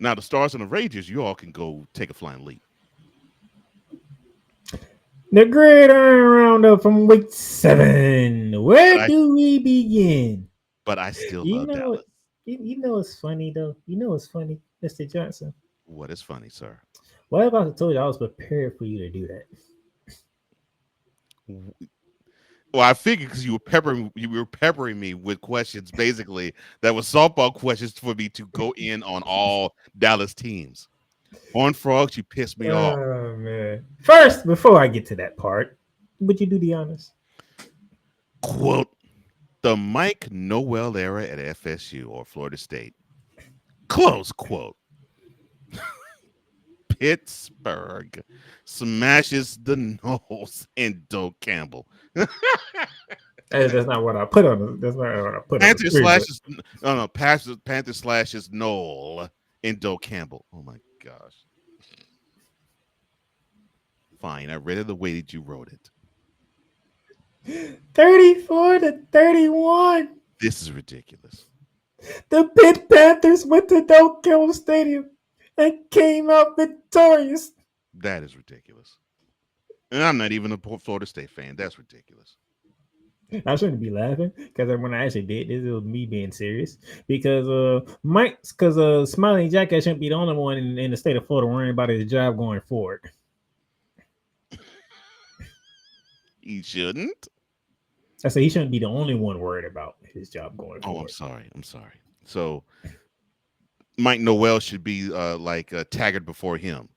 Now, the Stars and the Rangers, you all can go take a flying leap. The Gridiron Roundup from week 7. But Where I, do we begin? but I still You love know, Dallas. you know it's funny though. You know it's funny, Mr. Johnson. What is funny, sir? What if I told you I was prepared for you to do that? Well, I figured because you were peppering me with questions, basically that was softball questions for me to go in on all Dallas teams. On frogs, you pissed me off. Oh man! First, before I get to that part, would you do the honors? Quote the Mike Noel era at FSU or Florida State. Close quote. Pittsburgh smashes the Knowles and Doak Campbell. That's not what I put on. That's not what I put on the Panther screen. But slashes no no Panther slashes Noel and Doak Campbell. Oh my gosh. Fine, I read it the way that you wrote it. 34-31, This is ridiculous. the Pitt Panthers went to Doak Campbell Stadium and came out victorious. That is ridiculous. And I'm not even a Florida State fan. That's ridiculous. I shouldn't be laughing because when I actually did this, it was me being serious. Because Smiling Jack shouldn't be the only one in the state of Florida worrying about his job going forward. He shouldn't. I said he shouldn't be the only one worried about his job going Oh, I'm forward. sorry. I'm sorry. So Mike Noel should be Taggart before him,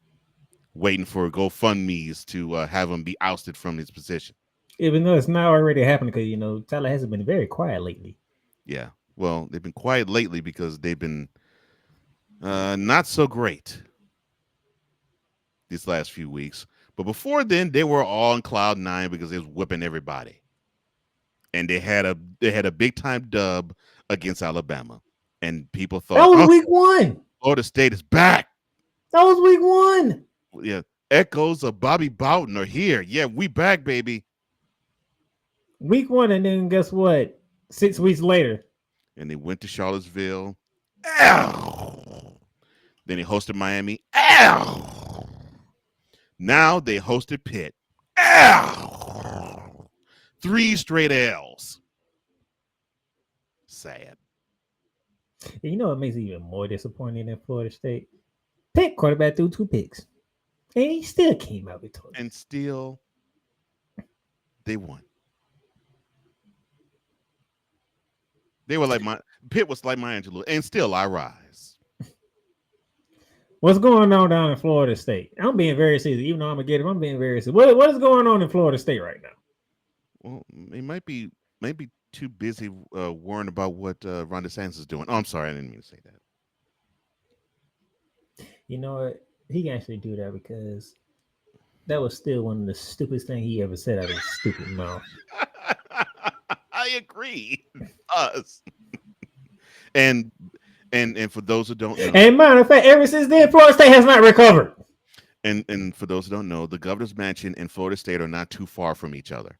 waiting for GoFundMe's to have him be ousted from his position. Even though it's not already happening because Tyler has been very quiet lately. Yeah. Well, they've been quiet lately because they've been not so great these last few weeks. But before then, they were all on cloud nine because they was whipping everybody, and they had a big time dub against Alabama, and people That thought, was oh, week one. Florida State is back. That was week one. Yeah, echoes of Bobby Bowden are here. Yeah, we back, baby. Week one, and then guess what? 6 weeks later, And they went to Charlottesville. Ow! Then they hosted Miami. Ow! Now they hosted Pitt. Ow! 3 straight L's. Sad. you know what makes it even more disappointing than Florida State? Pitt quarterback threw 2 picks, and he still came out victorious. And still, they won. They were like Pitt was like my Angelo, and still I rise. What's going on down in Florida State? I'm being very serious. Even though I'm a Gator, I'm being very serious. What is going on in Florida State right now? Well, they might be too busy worrying about what Ron DeSantis is doing. Oh, I'm sorry, I didn't mean to say that. You know what? He can actually do that because that was still one of the stupidest things he ever said out of his stupid mouth. I agree. Us. and for those who don't know, And matter of fact, ever since then, Florida State has not recovered. and for those who don't know, the governor's mansion and Florida State are not too far from each other.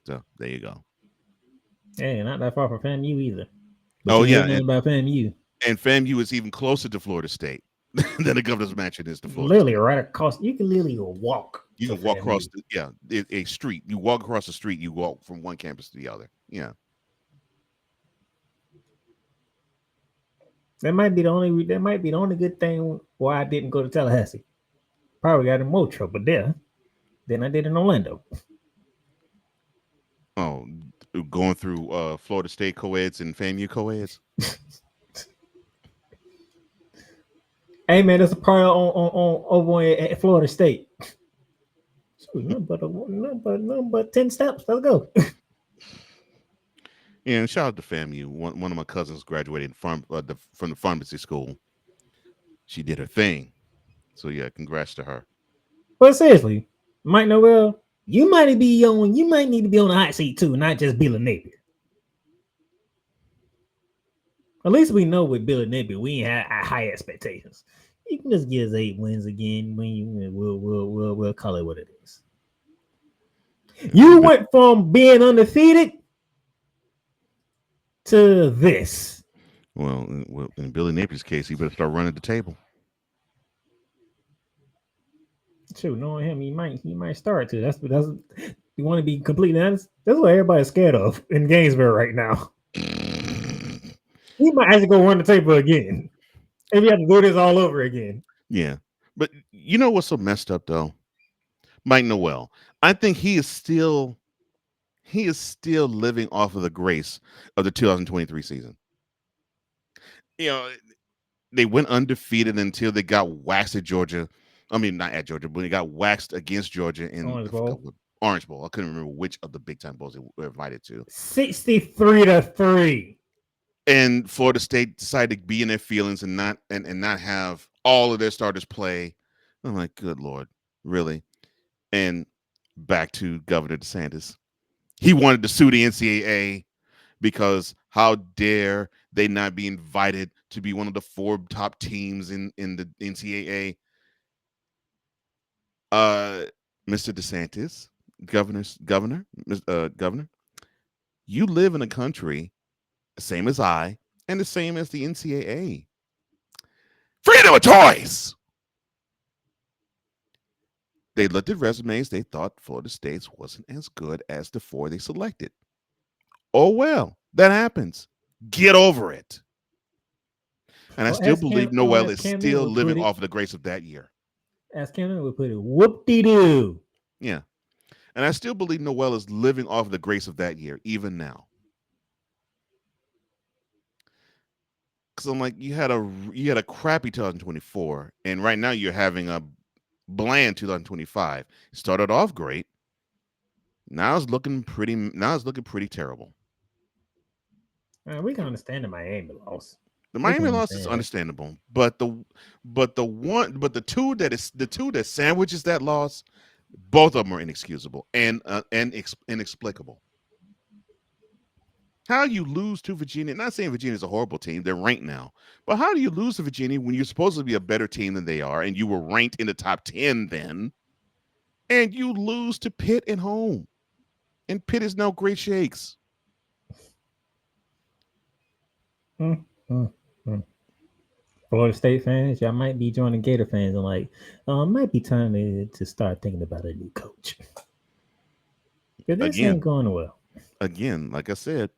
So there you go. Hey, not that far from FAMU either. But Oh you yeah, hear nothing about FAMU. and FAMU is even closer to Florida State than the governor's mansion is to Florida Literally State. right across. You can literally walk. You to can walk across FAMU. a street. You walk across the street. You walk from one campus to the other. Yeah. That might be the only. That might be the only good thing why I didn't go to Tallahassee. Probably got in more trouble there than I did in Orlando. Oh, going through Florida State co-eds and FAMU co-eds. Hey man, there's a part on over at Florida State. So nothing but 10 steps. Let's go. Yeah, and shout out to FAMU. One of my cousins graduated from the pharmacy school. She did her thing. So yeah, congrats to her. But seriously, Mike Noel, you might need to be on the hot seat too, not just Billy Napier. At least we know with Billy Napier, we ain't had high expectations. You can just give us 8 wins again. We'll call it what it is. You went from being undefeated to this. Well, in Billy Napier's case, he better start running the table. Shoot, knowing him, he might start to. That's you want to be completely honest. That's what everybody's scared of in Gainesville right now. He might actually go run the table again. If we have to do this all over again. Yeah, but you know what's so messed up though? Mike Noel. I think he is still living off of the grace of the 2023 season. You know, they went undefeated until they got waxed at Georgia. I mean, not at Georgia, but they got waxed against Georgia in Orange I forgot Bowl, what Orange Bowl. I couldn't remember which of the big time bowls they were invited to. 63-3. And Florida State decided to be in their feelings and not have all of their starters play. I'm like, good lord, really? And back to Governor DeSantis. He wanted to sue the NCAA because how dare they not be invited to be one of the four top teams in the NCAA? Uh, Mr. DeSantis, governor, you live in a country same as I and the same as the NCAA. Freedom of choice. They looked at resumes. They thought Florida State's wasn't as good as the four they selected. Oh well, that happens. Get over it. And I Or still as believe Cam, or Noel as is Camden still would living put it, off of the grace of that year. as Camden would put it, whoop de doo. Yeah. And I still believe Noel is living off of the grace of that year, even now. Because I'm like, you had a crappy 2024, and right now you're having a bland 2025. It started off great. Now it's looking pretty terrible. We can understand the Miami loss. The We can Miami loss is understand that. understandable, but the two that sandwiches that loss, both of them are inexcusable and inexplicable. How you lose to Virginia? Not saying Virginia's a horrible team; they're ranked now, but how do you lose to Virginia when you're supposed to be a better team than they are, and you were ranked in the top 10 then, and you lose to Pitt at home, and Pitt is now great shakes. Mm, mm, mm. Florida State fans, y'all might be joining Gator fans and like, might be time to start thinking about a new coach. Because this ain't Again, going well. like I said,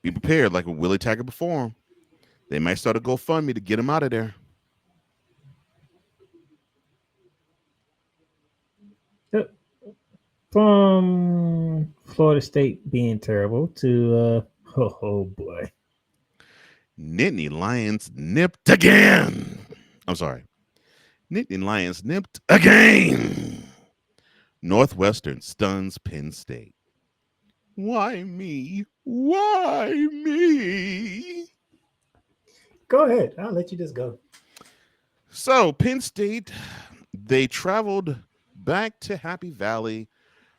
be prepared. Like when Willie Taggart performed, they might start a GoFundMe to get him out of there. Uh, From Florida State being terrible to, oh boy. Nittany Lions nipped again. I'm sorry. Nittany Lions nipped again. Northwestern stuns Penn State. Why me? Why me? Go ahead. I'll let you just go. So, Penn State, they traveled back to Happy Valley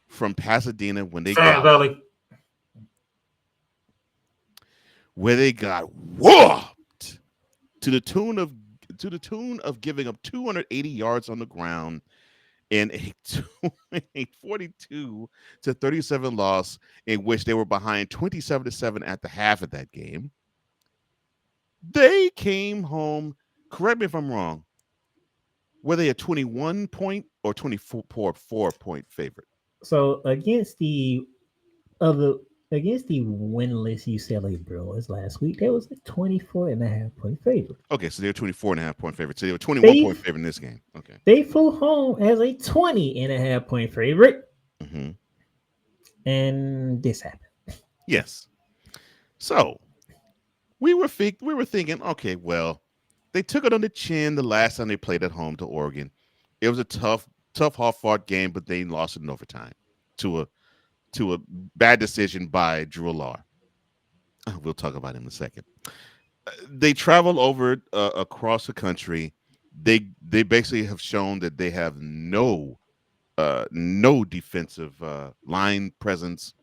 from Pasadena Sad Valley. where they got whooped to the tune of giving up 280 yards on the ground in a 42 to 37 loss in which they were behind 27-7 at the half of that game. They came home, correct me if I'm wrong, were they a 21 point or 24 point favorite? So other against the winless UCLA Bruins last week, there was a 24.5 point favorite. Okay, so they were 24.5 point favorite. So they were 21 They point favorite in this game. Okay. they flew home as a 20.5 point favorite, Hmm. and this happened. Yes. So we were thinking, okay, well, they took it on the chin the last time they played at home to Oregon. It was a tough, hard fought game, but they lost it in overtime to a to a bad decision by Drew Lar. We'll talk about him in a second. They travel over across the country. They basically have shown that they have no defensive line presence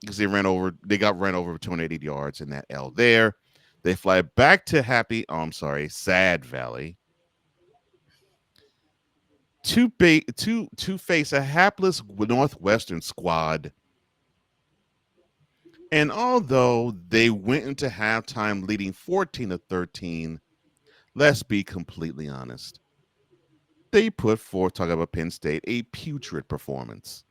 because they got ran over 280 yards in that L there. They fly back to Sad Valley to face a hapless Northwestern squad And although they went into halftime leading 14-13, let's be completely honest. They put forth, talking about Penn State, a putrid performance.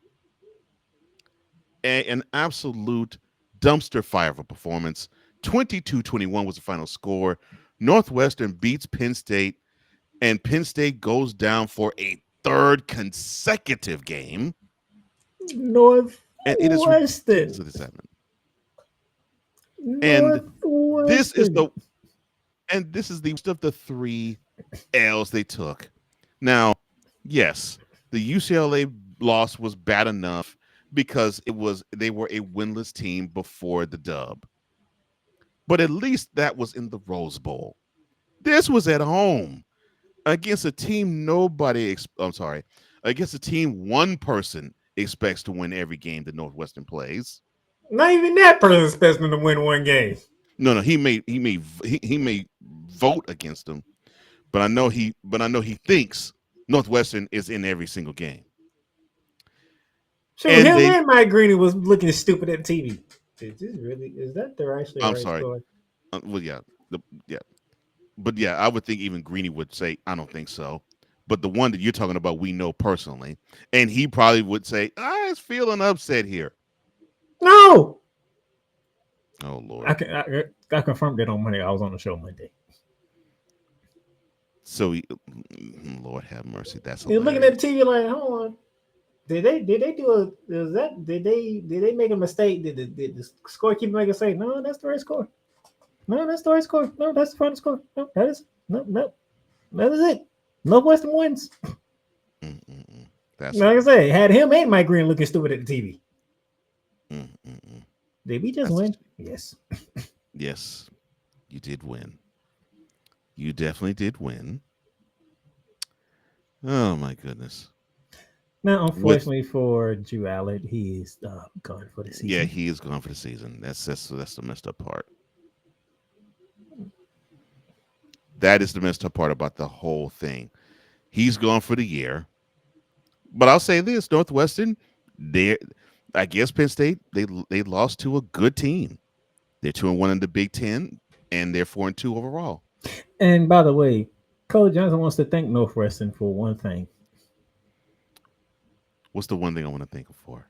An absolute dumpster fire of a performance. 22-21 was the final score. Northwestern beats Penn State, and Penn State goes down for a third consecutive game. And it is ridiculous Northwestern. that this happened. And this is Northwestern. the this is the worst of the three L's they took. Now, yes, the UCLA loss was bad enough because they were a winless team before the dub. But at least that was in the Rose Bowl. This was at home against a team I'm sorry, against a team one person expects to win every game that Northwestern plays. Not even that person expects them to win one game. No, he may vote against them, but I know he thinks Northwestern is in every single game. Sure, And him they and Mike Greeny was looking stupid at TV. Is that the actually I'm right sorry. score? Well, yeah, yeah, but yeah, I would think even Greeny would say I don't think so. But the one that you're talking about, we know personally, and he probably would say I was feeling upset here. No, Oh I Lord. can I confirmed that on Monday. I was on the show Monday. So, Lord have mercy. That's You're looking at hilarious. the TV like, hold on. Did they do a is that did they make a mistake? Did the scorekeeper make a say? No, that's the right score. No, that's the right score. No, that's the final score. No, that is no. That is it. Northwestern wins. Mm-mm-mm. That's Like I hilarious. say, had him and Mike Green looking stupid at the TV. Mm-mm-mm. Did we just That's win? Yes. yes, you did win. You definitely did win. Oh my goodness. Now, With unfortunately for Drew Allen, he is gone for the Yeah, season. he is gone for the season. That's the messed up part. That is the messed up part about the whole thing. He's gone for the year. But I'll say this: Northwestern, they, I guess Penn State, they lost to a good team. They're 2-1 in the Big Ten, and they're 4-2 overall. And by the way, Cole Johnson wants to thank Northwestern for one thing. What's the one thing I want to think of for?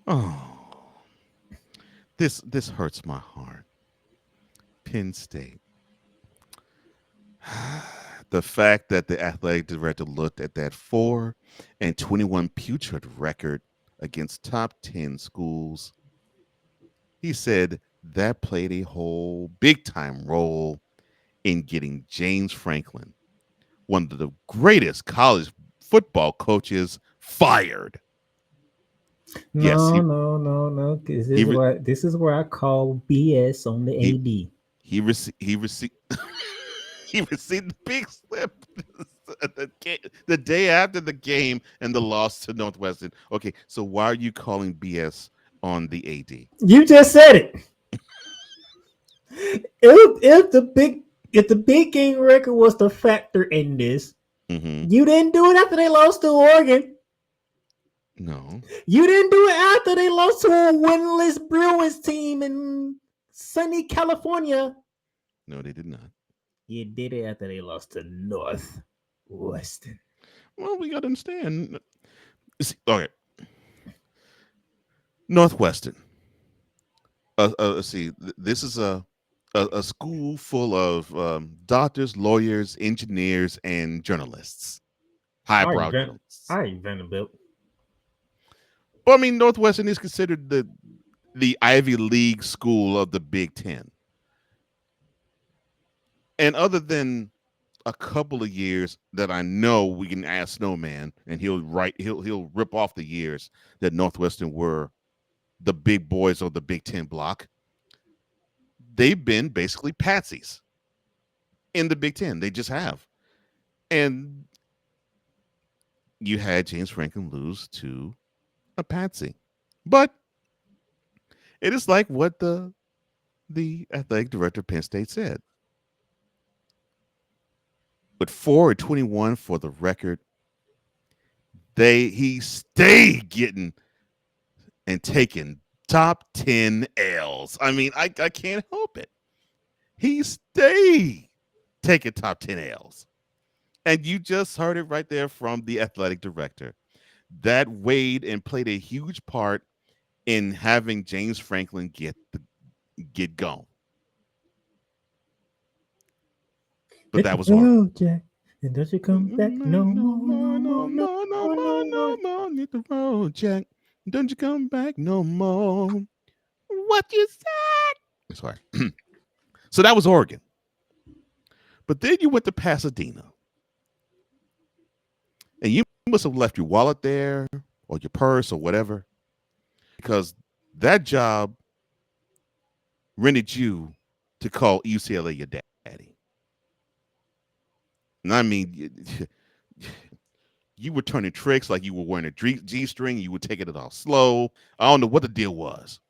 Oh, this hurts my heart. Penn State. The fact that the athletic director looked at that 4-21 putrid record against top 10 schools, he said that played a whole big time role in getting James Franklin, one of the greatest college football coaches, fired. Yes, No, no, no, no. he re- This is where I call BS on the he AD. he received he received the big slip the day after the game and the loss to Northwestern. Okay, so why are you calling BS on the AD? You just said it. If the big game record was the factor in this, Mm-hmm. you didn't do it after they lost to Oregon. No, You didn't do it after they lost to a winless Bruins team in sunny California. no, they did not. You did it after they lost to Northwestern. Well, we got to understand. Okay, Northwestern. Let's see. This is a school full of doctors, lawyers, engineers, and journalists, All right, highbrow journalists. all right, Vanderbilt. Well, I mean, Northwestern is considered the Ivy League school of the Big Ten, and other than a couple of years that I know we can ask Snowman, and he'll rip off the years that Northwestern were the big boys of the Big Ten block. They've been basically patsies in the Big Ten. They just have. And you had James Franklin lose to a patsy. But it is like what the athletic director of Penn State said. With 4-21 for the record, he stayed getting and taking top 10 L's. I mean, I can't help it. He stayed taking top 10 L's. And you just heard it right there from the athletic director. That weighed and played a huge part in having James Franklin get gone. But Hit that the was Oregon. road, Jack, and don't you come back no No more, no more, no more, no more, no more, more, no no more. more. Hit the road, Jack. Don't you come back no more. What you said? Sorry. So that was Oregon. But then you went to Pasadena, and you must have left your wallet there or your purse or whatever, because that job rented you to call UCLA your daddy. And I mean, you were turning tricks like you were wearing a G string. You were taking it all slow. I don't know what the deal was,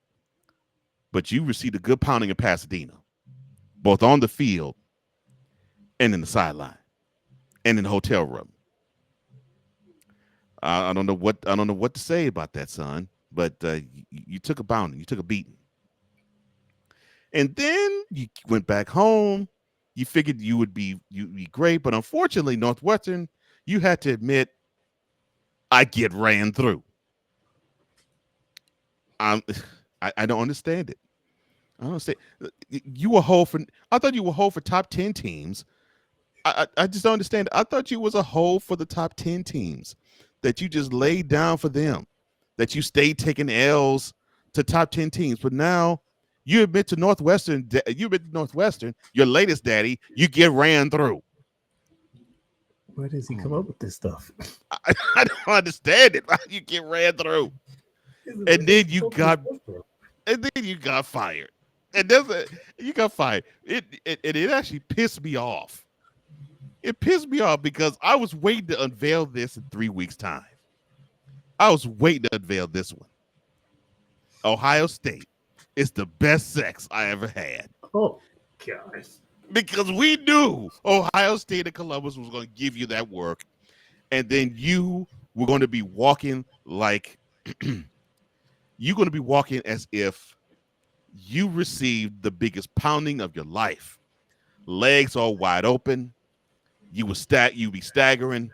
but you received a good pounding in Pasadena, both on the field and in the sideline and in the hotel room. I don't know what to say about that, son. But you took a pounding, you took a beating, and then you went back home. You figured you'd be great, but unfortunately, Northwestern, you had to admit, I get ran through. I'm, I don't understand it. I don't understand. You were whole for. I thought you were whole for top 10 teams. I just don't understand. I thought you was a whole for the top 10 teams, that you just laid down for them, that you stayed taking L's to top 10 teams. But now you admit to Northwestern, your latest daddy, you get ran through. Where does he come Oh, up with this stuff? I don't understand it. How you get ran through, and then you got fired, and you got fired. It actually pissed me off. It pissed me off because I was waiting to unveil this in 3 weeks' time. I was waiting to unveil this one. Ohio State is the best sex I ever had. Oh, gosh. Because we knew Ohio State and Columbus was going to give you that work. And then you were going to be walking like you're going to be walking as if you received the biggest pounding of your life. Legs all wide open. You'd be staggering.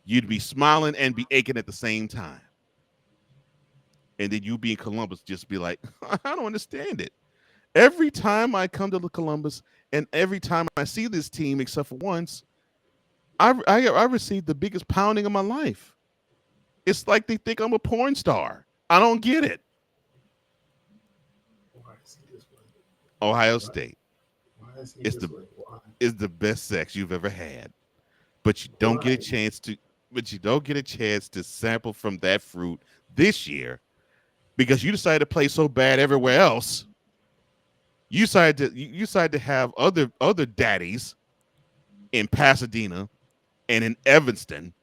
You'd be smiling and be aching at the same time. And then you be in Columbus, just be like, I don't understand it. Every time I come to Columbus and every time I see this team, except for once, I received the biggest pounding of my life. It's like they think I'm a porn star. I don't get it. Ohio State is the best sex you've ever had, but you don't get a chance to. But you don't get a chance to sample from that fruit this year because you decided to play so bad everywhere else. You decided to have other daddies in Pasadena and in Evanston,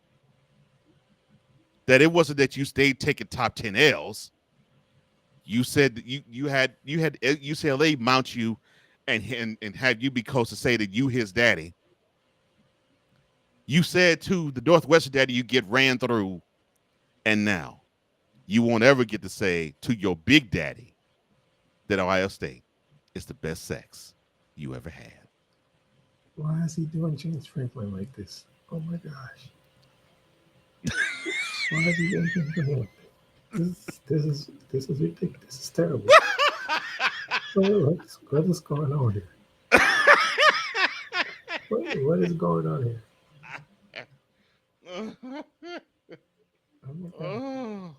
that it wasn't that you stayed taking top 10 L's. You said that you had UCLA mount you and have you be close to say that you his daddy. You said to the Northwestern daddy you get ran through, and now you won't ever get to say to your big daddy that Ohio State is the best sex you ever had. Why is he doing James Franklin like this? Oh my gosh. Why is he doing James Franklin like this is ridiculous. This is terrible. What is going on here? What is going on here? Oh my God.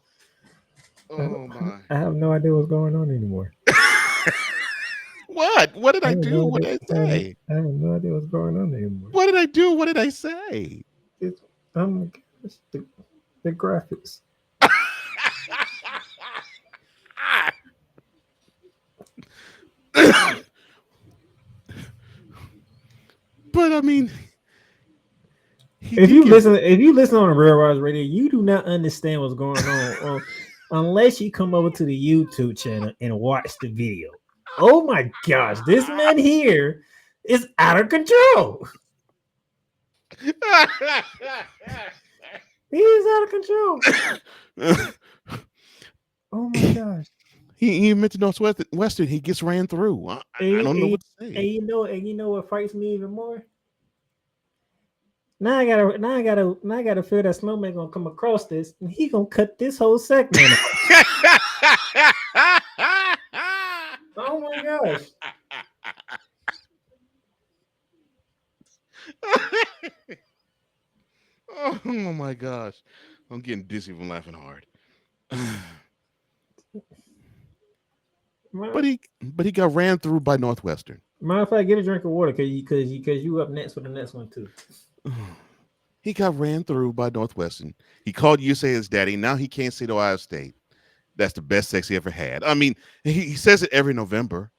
Oh, I, oh my. I have no idea what's going on anymore. What? What did I I have do? no What idea. did I say? I have no idea what's going on anymore. What did I do? What did I say? It's, oh my gosh, the graphics. But I mean, If you listen on the Real Rise Radio, you do not understand what's going on unless you come over to the YouTube channel and watch the video. Oh my gosh, this man here is out of control. He is out of control. Oh my gosh. He mentioned Northwestern. He gets ran through. I don't know what to say. And you know what frights me even more? Now I gotta feel that snowman gonna come across this, and he gonna cut this whole segment off. Oh my gosh! Oh my gosh. I'm getting dizzy from laughing hard. Matter But he got ran through by Northwestern. matter of fact, get a drink of water, cause you up next for the next one too. He got ran through by Northwestern. He called USA his daddy. Now he can't say to Ohio State. That's the best sex he ever had. I mean, he says it every November.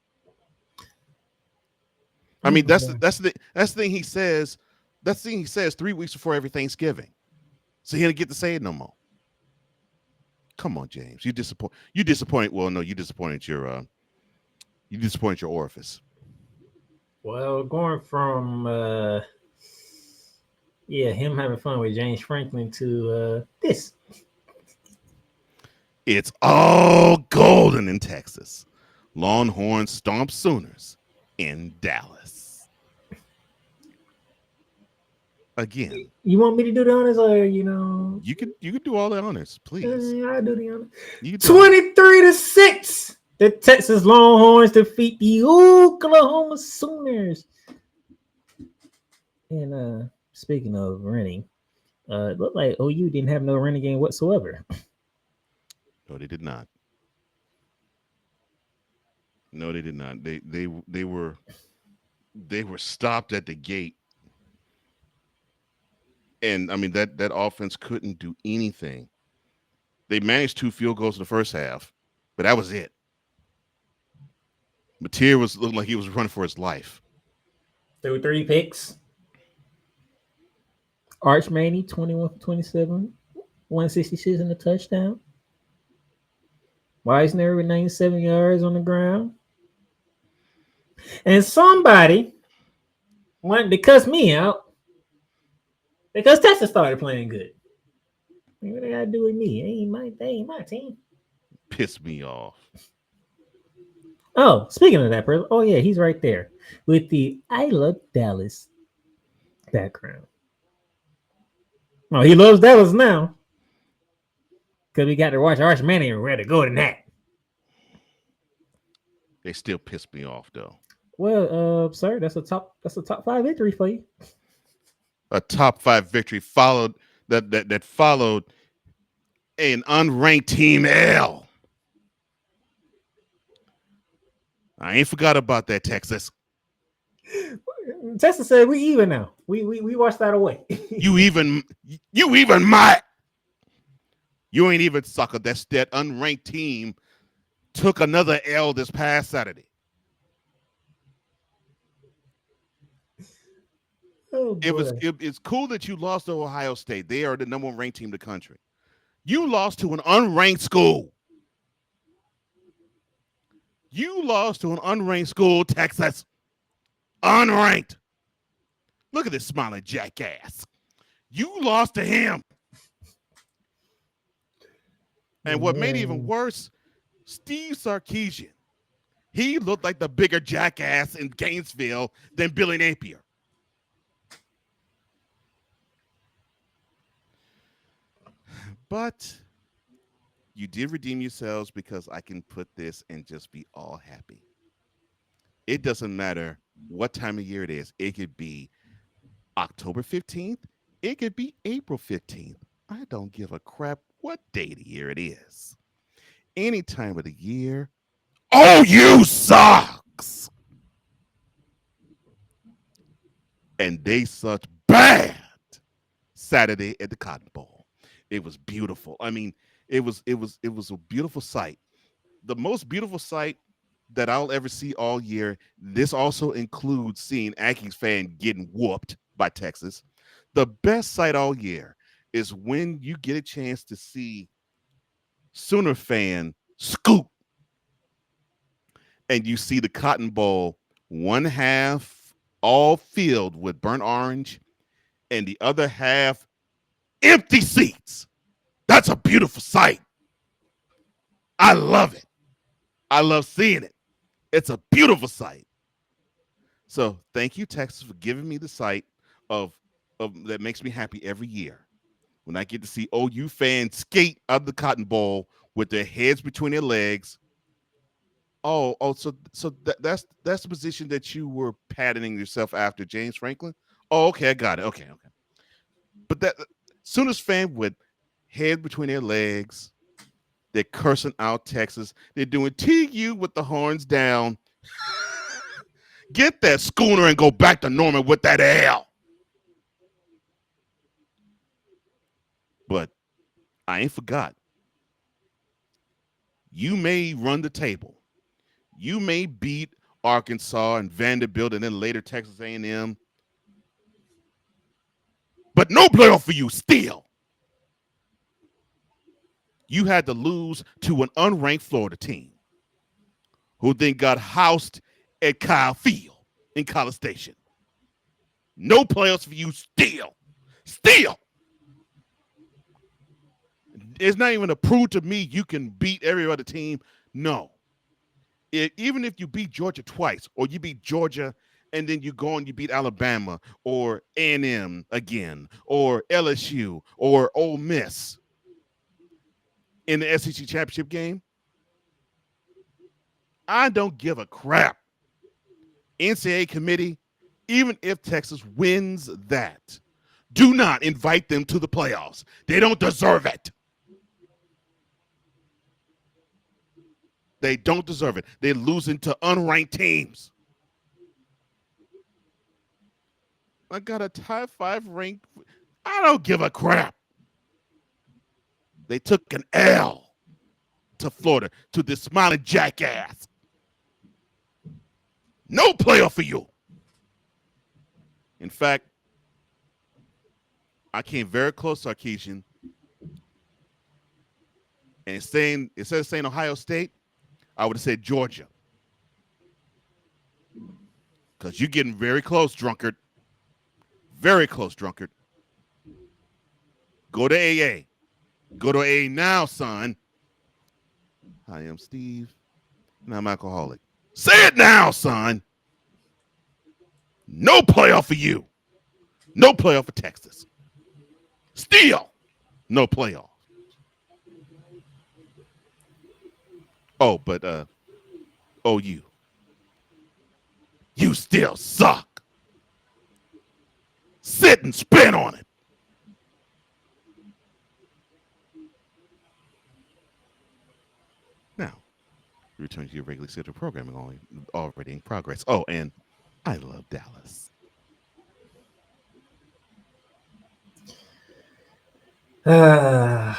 I mean, that's the thing he says. That's the thing he says 3 weeks before every Thanksgiving. So he didn't get to say it no more. Come on, James. You disappoint. You disappointed. Well, no, you disappointed your orifice. Well, going from him having fun with James Franklin to this. It's all golden in Texas. Longhorns stomp Sooners in Dallas. Again. You want me to do the honors, or you know? You could do all the honors, please. I do the honors. You 23-6. The Texas Longhorns defeat the Oklahoma Sooners. And speaking of running, it looked like OU didn't have no running game whatsoever. No, they did not. No, they did not. They were stopped at the gate. And I mean that offense couldn't do anything. They managed 2 field goals in the first half, but that was it. Mateer looked like he was running for his life. There were 3 picks. Arch Maney, 21-27, 166 in the touchdown. Wisner with 97 yards on the ground. And somebody wanted to cuss me out because Texas started playing good. What they got to do with me? They ain't my team. Pissed me off. Oh, speaking of that person, oh yeah, he's right there with the I love Dallas background. Oh, he loves Dallas now because we got to watch Arch Manning and we're ready to go to that. They still piss me off though. Well, sir, that's a top 5 victory for you. A top 5 victory followed that followed an unranked team L. I ain't forgot about that, Texas. Texas said we even now. We washed that away. You even might. You ain't even sucker. That unranked team took another L this past Saturday. Oh, it's cool that you lost to Ohio State. They are the number 1 ranked team in the country. You lost to an unranked school. You lost to an unranked school, Texas. Unranked. Look at this smiling jackass. You lost to him. And what made it even worse, Steve Sarkisian. He looked like the bigger jackass in Gainesville than Billy Napier. But you did redeem yourselves because I can put this and just be all happy. It doesn't matter what time of year it is. It could be October 15th. It could be April 15th. I don't give a crap what day of the year it is. Any time of the year, OU sucks. And they sucked bad Saturday at the Cotton Bowl. It was beautiful. I mean, it was a beautiful sight. The most beautiful sight that I'll ever see all year. This also includes seeing Aggies fan getting whooped by Texas. The best sight all year is when you get a chance to see Sooner fan scoop and you see the Cotton Bowl, one half all filled with burnt orange and the other half empty seats. That's a beautiful sight. I love it. I love seeing it. It's a beautiful sight. So thank you, Texas, for giving me the sight of, that makes me happy every year when I get to see OU fans skate out of the Cotton Bowl with their heads between their legs. So that's the position that you were patterning yourself after, James Franklin. Oh, okay, I got it. Okay. But that Sooners fan with head between their legs, they're cursing out Texas. They're doing TU with the horns down. Get that schooner and go back to Norman with that L. But I ain't forgot. You may run the table. You may beat Arkansas and Vanderbilt and then later Texas A&M. But no playoff for you still. You had to lose to an unranked Florida team who then got housed at Kyle Field in College Station. No playoffs for you still. Still. It's not even a prove to me you can beat every other team. No. Even if you beat Georgia twice, or you beat Georgia and then you go and you beat Alabama or A&M again, or LSU or Ole Miss in the SEC championship game, I don't give a crap. NCAA committee, even if Texas wins that, do not invite them to the playoffs. They don't deserve it. They don't deserve it. They're losing to unranked teams. I got a top 5 rank. I don't give a crap. They took an L to Florida, to this smiling jackass. No playoff for you. In fact, I came very close to Sarkeesian. And instead of saying Ohio State, I would have said Georgia. Because you're getting very close, drunkard. Very close, drunkard. Go to AA. Go to AA now, son. Hi, I'm Steve, and I'm alcoholic. Say it now, son. No playoff for you. No playoff for Texas. Still, no playoff. Oh, but OU. You still suck. Sit and spin on it. Now, return to your regularly scheduled programming already in progress. Oh, and I love Dallas. I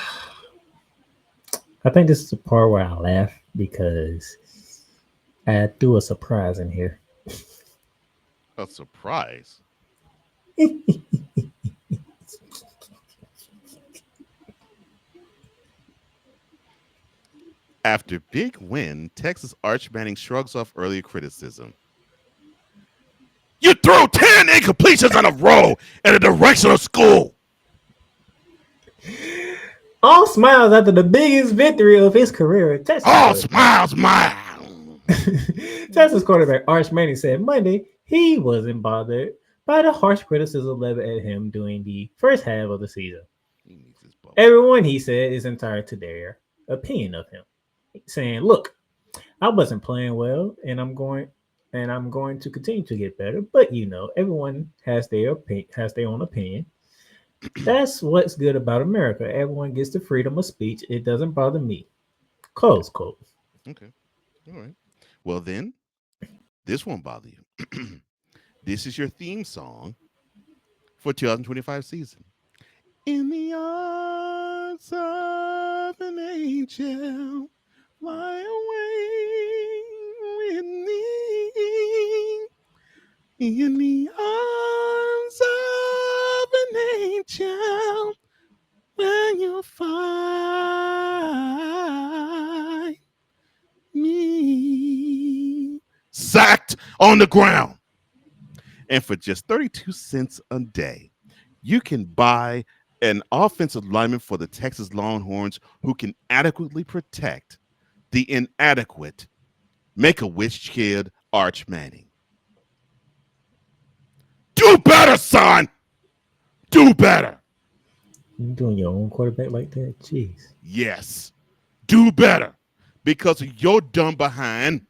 think this is the part where I laugh because I threw a surprise in here. A surprise. After big win, Texas Arch Manning shrugs off earlier criticism. You threw 10 incompletions in a row in a directional school. All smiles after the biggest victory of his career. All smiles, smile. Texas quarterback Arch Manning said Monday he wasn't bothered by the harsh criticism leveled at him during the first half of the season. Everyone, he said, is entitled to their opinion of him, saying, "Look, I wasn't playing well, and I'm going to continue to get better. But everyone has their own opinion. That's what's good about America. Everyone gets the freedom of speech. It doesn't bother me." Close quote. Okay. All right. Well, then, this won't bother you. This is your theme song for 2025 season. In the arms of an angel, fly away with me. In the arms of an angel, where you'll find me. Sacked on the ground. And for just 32 cents a day, you can buy an offensive lineman for the Texas Longhorns who can adequately protect the inadequate Make-A-Wish kid, Arch Manning. Do better, son. Do better. You doing your own quarterback like that? Jeez. Yes. Do better. Because of your dumb behind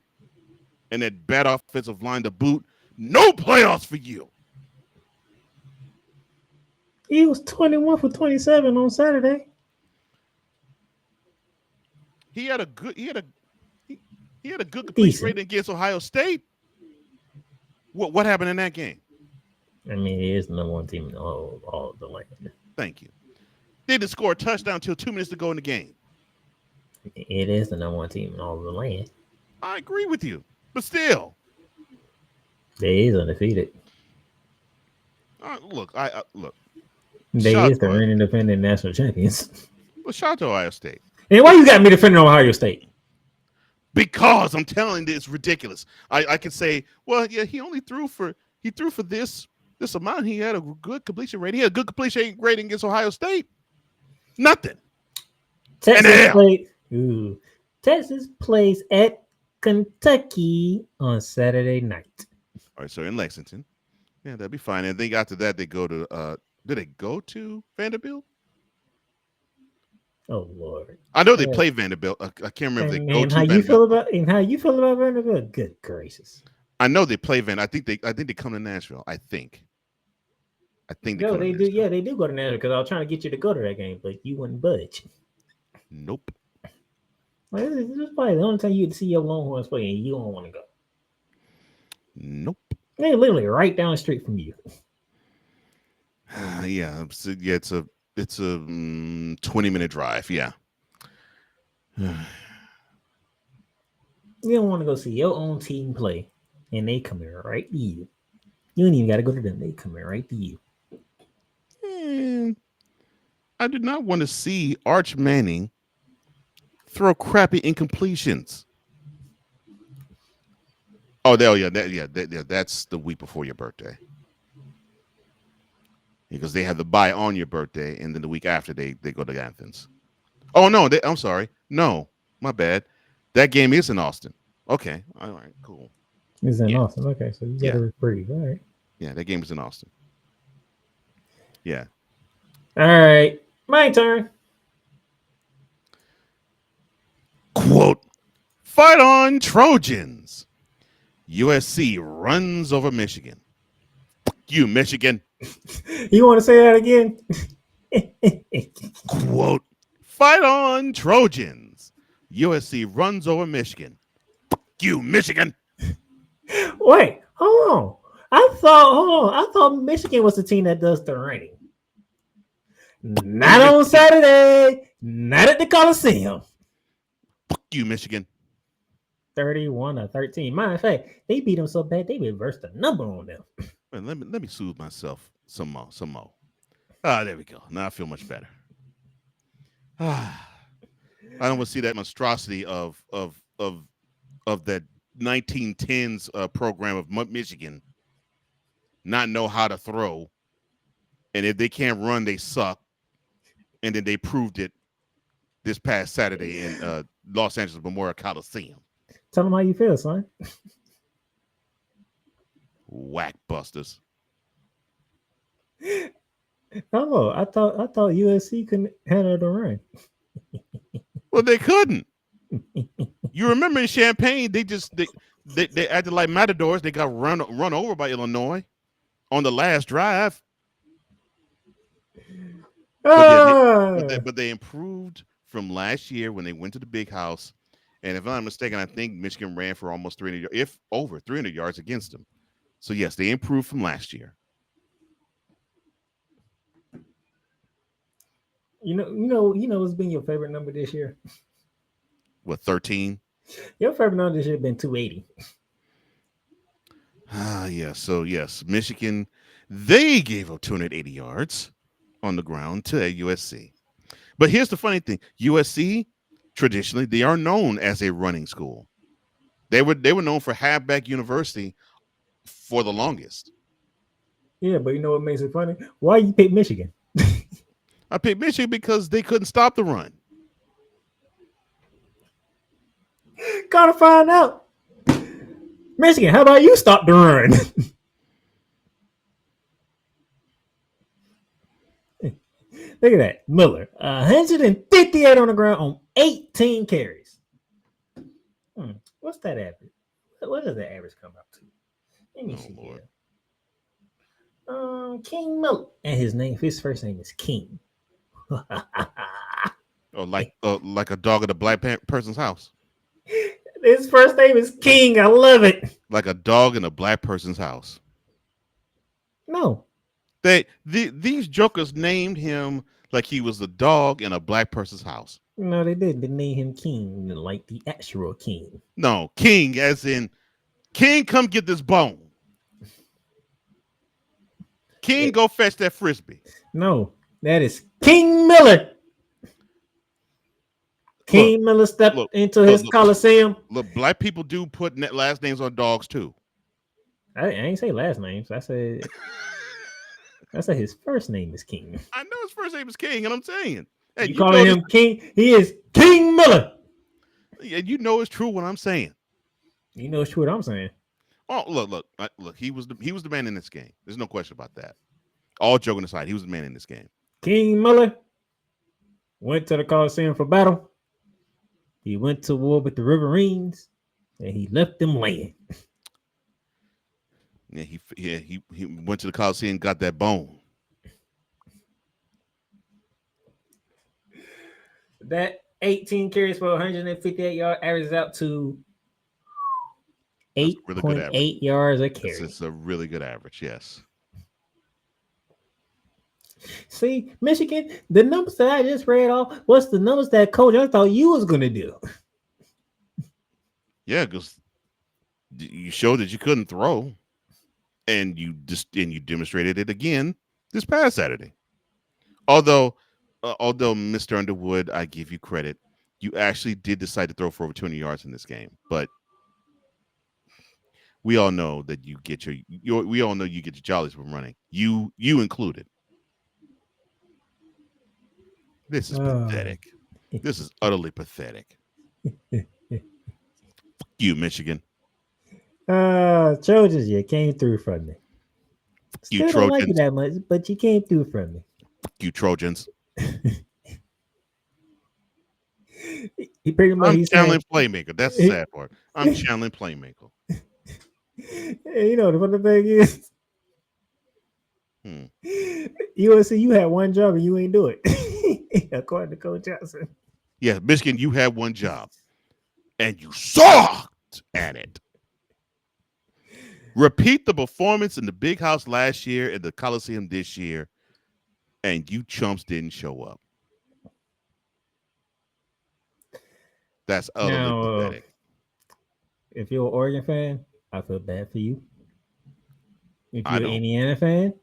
and that bad offensive line to boot, no playoffs for you. He was 21 for 27 on Saturday. He had a good completion Decent. rate against Ohio State. What happened in that game? I mean, it is the number one team in all of the land. Thank you. They didn't score a touchdown until 2 minutes to go in the game. It is the number one team in all of the land. I agree with you, but still, They is undefeated. look. They Shout is the out, reigning defending national champions. well, shout out to Ohio State. And why you got me defending Ohio State? Because I'm telling you, it's ridiculous. I can say, well, yeah, he threw for this amount. He had a good completion rate. He had a good completion rating against Ohio State. Nothing. Texas plays at Kentucky on Saturday night. All right, so in Lexington. Yeah, that'd be fine. And then after that, they go to did they go to Vanderbilt? Oh Lord! I know they play Vanderbilt. I can't remember if they go to how you Vanderbilt. how you feel about Vanderbilt? Good gracious! I know they play I think they come to Nashville. I think they No, come they to do. Nashville. Yeah, they do go to Nashville because I was trying to get you to go to that game, but you wouldn't budge. Nope. Well, this is probably the only time you get to see your Longhorns play, and you don't want to go. Nope. They're literally right down the street from you. Yeah, it's a 20-minute drive. Yeah. You don't want to go see your own team play, and they come here right to you. You ain't even got to go to them; they come here right to you. I did not want to see Arch Manning throw crappy incompletions. Oh, that's the week before your birthday. Because they have the bye on your birthday, and then the week after they go to Athens. Oh no, I'm sorry. No, my bad. That game is in Austin. Okay, all right, cool. It's in Austin. Okay, so you got to reprieve. All right. Yeah, that game is in Austin. Yeah. All right, my turn. Quote: "Fight on, Trojans! USC runs over Michigan. Fuck you, Michigan." You want to say that again? Quote: "Fight on, Trojans! USC runs over Michigan. Fuck you, Michigan." Wait, hold on. I thought Michigan was the team that does the raining. Not on Saturday. Not at the Coliseum. Fuck you, Michigan. 31-13. Matter of fact, they beat them so bad they reversed the number on them. Man, let me soothe myself some more. Ah, there we go. Now I feel much better. I don't want to see that monstrosity of that 1910s program of Michigan not know how to throw, and if they can't run, they suck. And then they proved it this past Saturday in Los Angeles Memorial Coliseum. Tell them how you feel, son. Whack busters. Oh, I thought USC couldn't handle the run. Well, they couldn't. You remember in Champaign, they acted like matadors. They got run over by Illinois on the last drive. But they improved from last year when they went to the big house. And if I'm not mistaken, I think Michigan ran for almost 300, if over 300 yards against them. So yes, they improved from last year. You know what's been your favorite number this year? What, 13? Your favorite number this year has been 280. Yeah. So yes, Michigan, they gave up 280 yards on the ground to USC. But here's the funny thing: USC traditionally they are known as a running school. They were known for halfback university for the longest. Yeah, but you know what makes it funny? Why you pick Michigan? I picked Michigan because they couldn't stop the run. Gotta find out. Michigan, how about you stop the run? Look at that. Miller, 158 on the ground on 18 carries. What's that average? What does the average come out to? Let me see Lord. here. King Miller. And his first name is King. Like a dog at a black person's house. His first name is King. I love it. Like a dog in a black person's house. No. These jokers named him like he was a dog in a black person's house. No, they didn't. They named him King, like the actual king. No, King, as in King, come get this bone. King, go fetch that frisbee. No, that is King Miller. King Miller stepped into his Coliseum. Look, black people do put last names on dogs too. I ain't say last names. I said his first name is King. I know his first name is King, and I'm saying, hey, you calling him King? He is King Miller. And you know it's true what I'm saying. You know it's true what I'm saying. Oh, look. He was the man in this game. There's no question about that. All joking aside, he was the man in this game. King Miller went to the Coliseum for battle. He went to war with the Riverines, and he left them laying. Yeah, he went to the Coliseum and got that bone. That 18 carries for 158 yards averages out to 8.8 yards a carry. It's a really good average, yes. See, Michigan, the numbers that I just read off was the numbers that Coach I thought you was going to do. Yeah, because you showed that you couldn't throw. And you demonstrated it again this past Saturday. Although Mr. Underwood, I give you credit, you actually did decide to throw for over 200 yards in this game. But we all know that you get your jollies from running. You included. This is pathetic. This is utterly pathetic. You, Michigan. Trojans, you came through from me. Still you don't like you that much, but you came through from me. You Trojans. He pretty much I'm channeling Playmaker. That's the sad part. I'm channeling Playmaker. You know what the thing is? USC, you had one job and you ain't do it, according to Coach Johnson. Yeah, Michigan, you had one job, and you sucked at it. Repeat the performance in the Big House last year and the Coliseum this year, and you chumps didn't show up. That's utterly pathetic. If you're an Oregon fan, I feel bad for you. If you're an Indiana fan,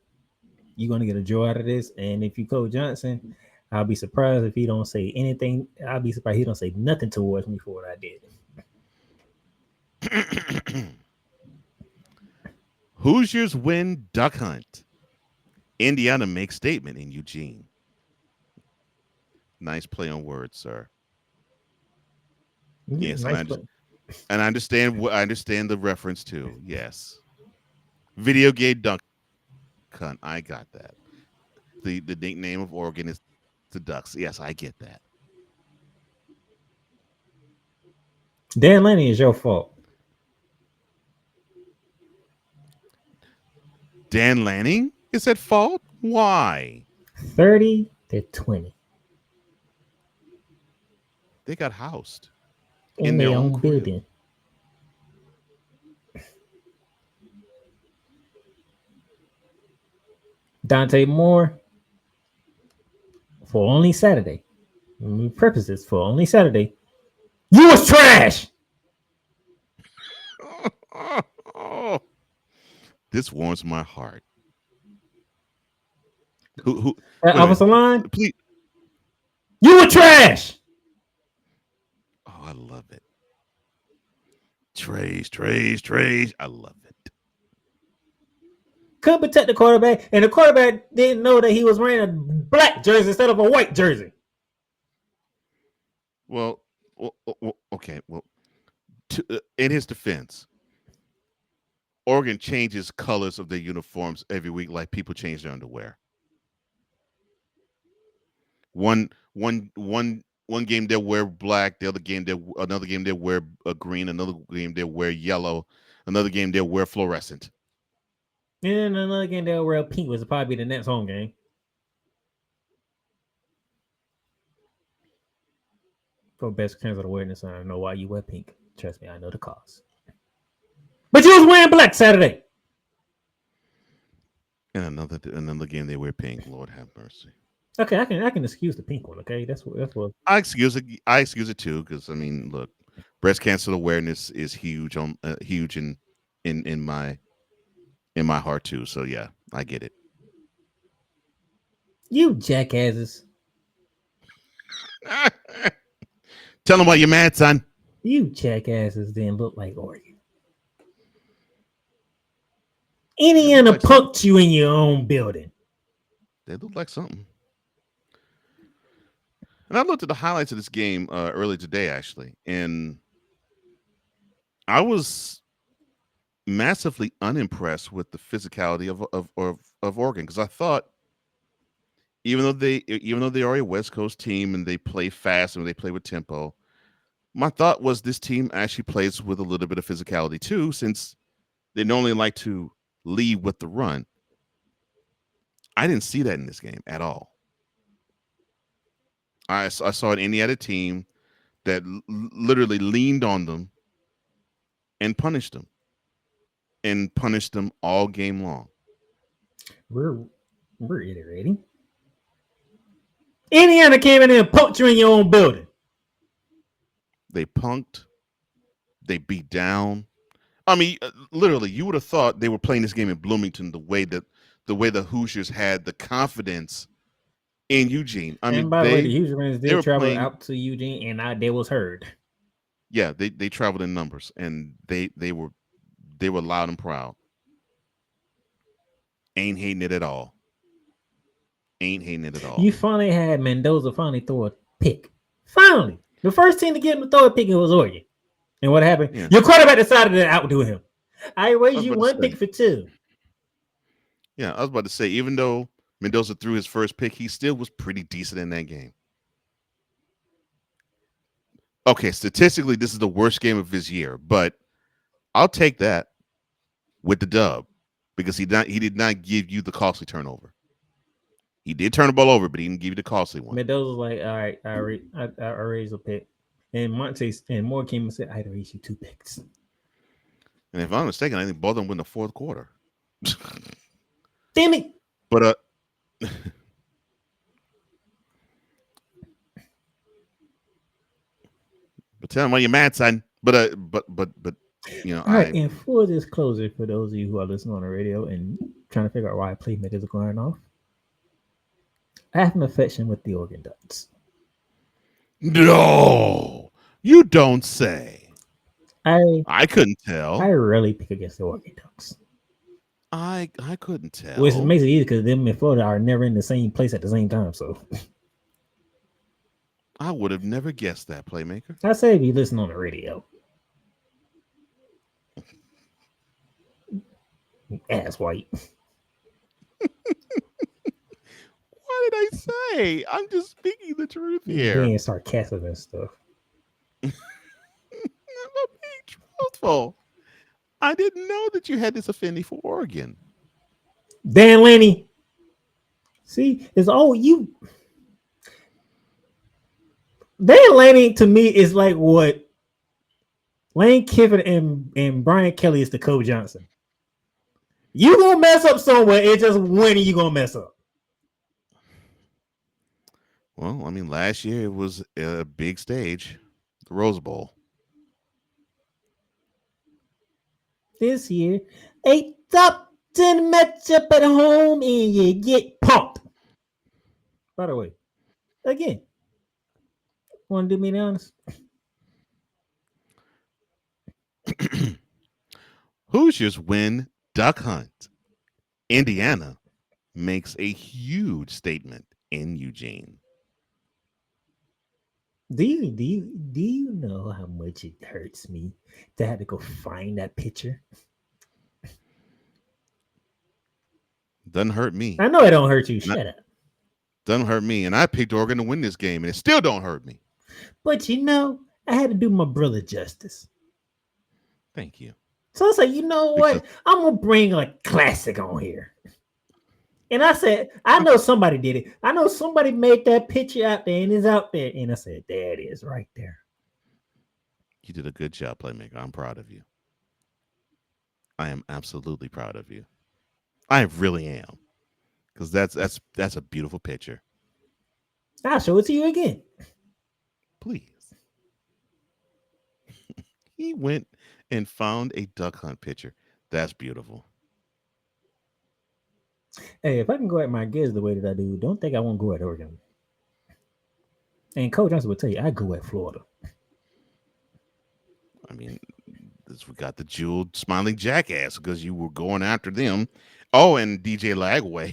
you're going to get a joy out of this. And if you Coach Johnson, I'll be surprised if he don't say anything. I'll be surprised he don't say nothing towards me for what I did. Hoosiers win duck hunt. Indiana makes statement in Eugene. Nice play on words, sir. Yes, nice and I understand the reference too. Yes, video game duck hunt. I got that. The nickname of Oregon is the Ducks. Yes, I get that. Dan Lanning is your fault. Dan Lanning is at fault? Why? 30-20. They got housed in their own building. Dante Moore for only Saturday. Let me preface this for only Saturday. You was trash. This warms my heart. Officer Line? Please. You were trash. Oh, I love it. Trash. I love it. Could protect the quarterback, and the quarterback didn't know that he was wearing a black jersey instead of a white jersey. Well, okay. Well, in his defense, Oregon changes colors of their uniforms every week, like people change their underwear. One game they'll wear black, the other game they another game they'll wear a green, another game they'll wear yellow, another game they'll wear fluorescent. And then another game they'll wear pink was probably the next home game. For best cancer awareness, I don't know why you wear pink. Trust me, I know the cause. But you was wearing black Saturday. And another game they wear pink. Lord have mercy. Okay, I can excuse the pink one. Okay, that's what. I excuse it. I excuse it too, because I mean, look, breast cancer awareness is huge huge in my heart too. So yeah, I get it. You jackasses. Tell them why you're mad, son. You jackasses didn't look like Oregon. Indiana like punked you in your own building. They look like something. And I looked at the highlights of this game early today, actually, and I was massively unimpressed with the physicality of Oregon, because I thought even though they are a West Coast team and they play fast and they play with tempo, my thought was this team actually plays with a little bit of physicality too, since they normally like to lead with the run. I didn't see that in this game at all. I saw an Indiana team that literally leaned on them and punished them all game long. We're iterating. Indiana came in and punked you in your own building. They punked. They beat down. I mean, literally, you would have thought they were playing this game in Bloomington the way the Hoosiers had the confidence in Eugene. I mean, by the way, the Hoosiers did travel playing, out to Eugene, and they was heard. Yeah, they traveled in numbers, and they were loud and proud. Ain't hating it at all. Ain't hating it at all. You finally had Mendoza finally throw a pick. Finally, the first team to get him to throw a pick was Oregon. And what happened? Yeah. Your quarterback decided to outdo him. I raised you one pick for two. Yeah, I was about to say, even though Mendoza threw his first pick, he still was pretty decent in that game. Okay, statistically, this is the worst game of his year, but I'll take that with the dub, because he did not give you the costly turnover. He did turn the ball over, but he didn't give you the costly one. Mendoza was like, all right, I raised a pick. And Monte and Moore came and said, I'd raise you two picks. And if I'm not mistaken, I think both of them win the fourth quarter. Damn it. But but tell him why you're mad, son. But you know, all right, and for this closer, for those of you who are listening on the radio and trying to figure out why Playmakers are going off, I have an affection with the Oregon Ducks. No, you don't say. I couldn't tell. I rarely pick against the Oregon Ducks. I couldn't tell. Which makes it easy because them and Florida are never in the same place at the same time. So I would have never guessed that, Playmaker. I say if you listen on the radio. Ass white. What did I say? I'm just speaking the truth here. Being sarcastic and stuff. I'm being truthful. I didn't know that you had this affinity for Oregon. Dan Laney. See, it's all you. Dan Laney to me is like what Lane Kiffin and Brian Kelly is to Cole Johnson. You gonna mess up somewhere, it's just when you gonna mess up. Well, I mean, last year it was a big stage, the Rose Bowl. This year, a top 10 matchup at home and you get pumped. By the way, again, want to do me honest? Hoosiers win duck hunt. Indiana makes a huge statement in Eugene. Do you know how much it hurts me to have to go find that picture? Doesn't hurt me. I know it don't hurt you. Not, Shut up. doesn't hurt me. And I picked Oregon to win this game, and it still don't hurt me. But I had to do my brother justice. Thank you. So I said, you know Because what? I'm gonna bring a classic on here. And I said, I know somebody did it. I know somebody made that picture out there and it's out there. And I said, there it is, right there. you did a good job, Playmaker. I'm proud of you. I am absolutely proud of you. I really am. Because that's a beautiful picture. I'll show it to you again. Please. He went and found a duck hunt picture. That's beautiful. Hey, if I can go at my kids the way that I do, don't think I won't go at Oregon. And Coach Johnson would tell you, I go at Florida. I mean, we got the jeweled smiling jackass because you were going after them. Oh, and DJ Lagway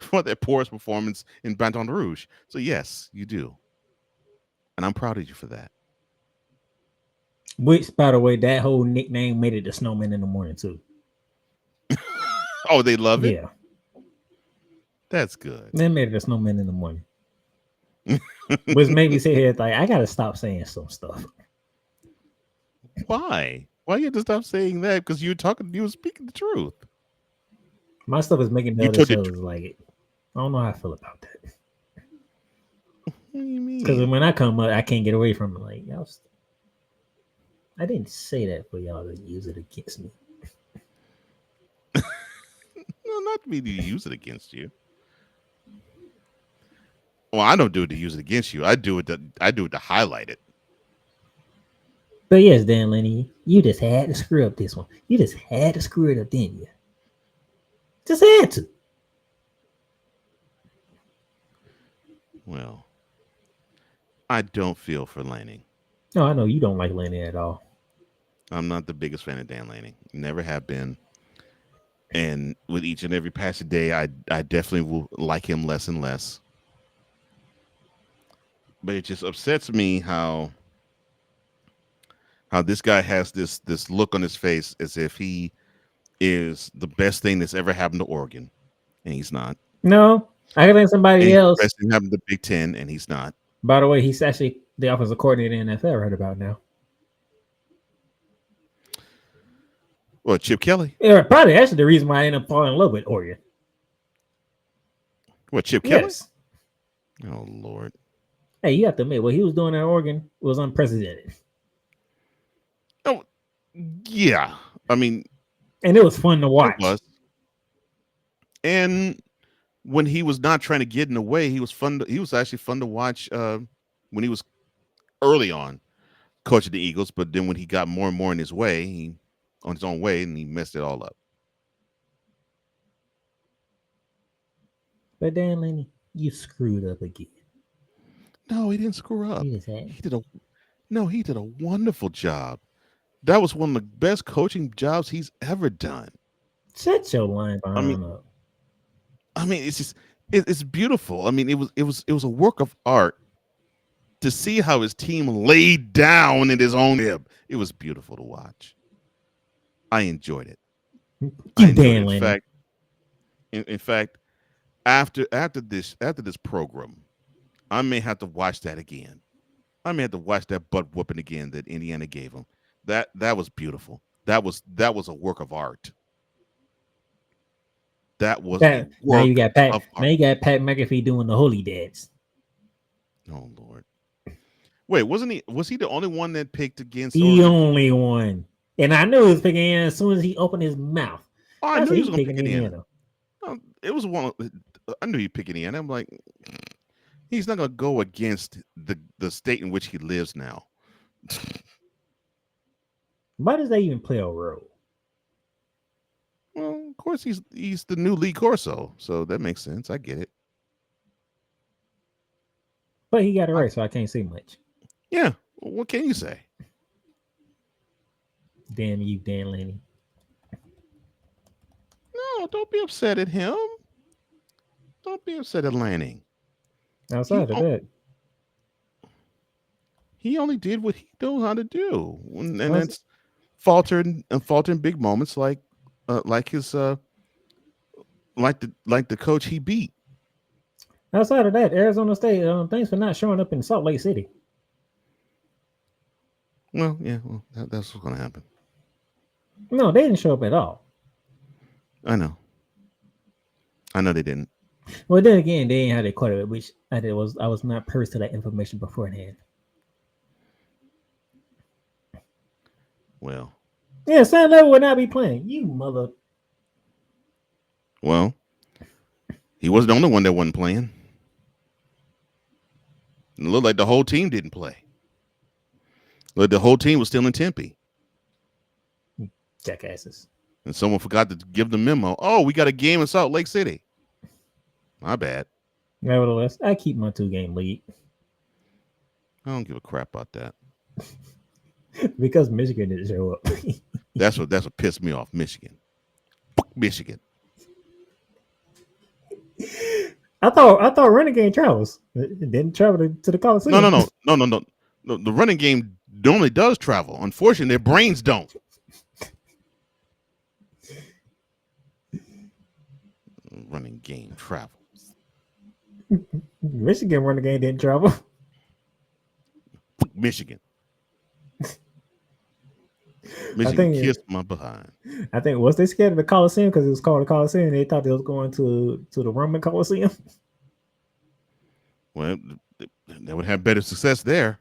for their poorest performance in Baton Rouge. So yes, you do, and I'm proud of you for that. Which, by the way, that whole nickname made it the snowman in the morning too. Oh, they love it. Yeah, That's good. they made it the snowman in the morning. Which made me sit here like I gotta stop saying some stuff. Why? Why you have to stop saying that? Because you were talking, you were speaking the truth. My stuff is making the You other told the shows truth. like it. I don't know how I feel about that. What do you Because mean? when I come up, I can't get away from it. Like y'all, I didn't say that for y'all to use it against me. No, not me to use it against you. Well, I don't do it to use it against you. I do it to highlight it. But yes, Dan Lenny, you just had to screw up this one. You just had to screw it up, didn't you? Just had to. Well, I don't feel for Lanning. No, I know you don't like Lenny at all. I'm not the biggest fan of Dan Lanning. Never have been. And with each and every passing day, I definitely will like him less and less. But it just upsets me how this guy has this look on his face as if he is the best thing that's ever happened to Oregon, and he's not. No, I can think And somebody he's the else. best thing that happened to the Big Ten, and he's not. By the way, he's actually the offensive coordinator in the NFL right about now. Well, Chip Kelly. Yeah, probably actually the reason why I ended up falling in love with Oregon. What, Chip Kelly? Yes. Oh Lord. Hey, you have to admit what he was doing at Oregon was unprecedented, Oh yeah. I mean, and it was fun to it watch. was. And when he was not trying to get in the way, he was fun. He was actually fun to watch when he was early on coaching the Eagles. But then when he got more and more in his way, he on his own way, and he messed it all up. But Dan Lenny, you screwed up again. No, he didn't screw up. You just had. He did a no. He did a wonderful job. That was one of the best coaching jobs he's ever done. Shut your line I mean, behind up. it's just it's beautiful. I mean, it was a work of art to see how his team laid down in his own rib. It was beautiful to watch. I enjoyed it. I You enjoyed it. Dan In Lenny. fact, in fact, after this program, I may have to watch that again. I may have to watch that butt whooping again that Indiana gave him. That was beautiful. That was a work of art. That was a Pat, now you work got Pat. of Now art. you got Pat McAfee doing the holy dance. Oh Lord. Wait, wasn't he? Was he the only one that picked against The Oregon? only one. And I knew he was picking Indiana as soon as he opened his mouth. Oh, I I knew said he he's was going to picking pick Indiana. Indiana. It was one. I knew he picked Indiana. I'm like, he's not going to go against the state in which he lives now. Why does that even play a role? Well, of course he's the new Lee Corso, so that makes sense. I get it. But he got it I, right, so I can't say much. yeah. What can you say? Damn you, Dan Lenny. No, don't be upset at him. Don't be upset at Lanning. He Outside of oh, that, he only did what he knows how to do, and Was that's falter in big moments like his like the coach he beat. outside of that, Arizona State, thanks for not showing up in Salt Lake City. Well, yeah, that's what's gonna happen. No, they didn't show up at all. I know. I know they didn't. Well, then again, they ain't had their quarterback, which I was not privy to that information beforehand. Well, Yeah, Sam Level would not be playing. You mother. well, he wasn't the only one that wasn't playing. It looked like the whole team didn't play. Look, the whole team was still in Tempe, Jackasses. and someone forgot to give the memo. Oh, we got a game in Salt Lake City. My bad. Nevertheless, I keep my 2-game lead I don't give a crap about that. because Michigan didn't show up. That's what pissed me off. Fuck Michigan. I thought Renegade travels. It didn't travel to the Coliseum. No. The running game normally does travel. Unfortunately, their brains don't. Running game travels. Michigan Renegade didn't travel. Fuck Michigan. Michigan kissed my behind. I think was they scared of the Coliseum because it was called the Coliseum. They thought they was going to the Roman Coliseum. Well, they would have better success there.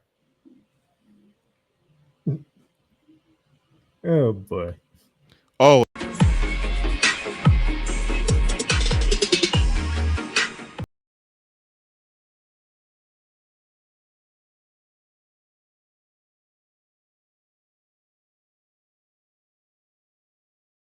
Oh boy. Oh,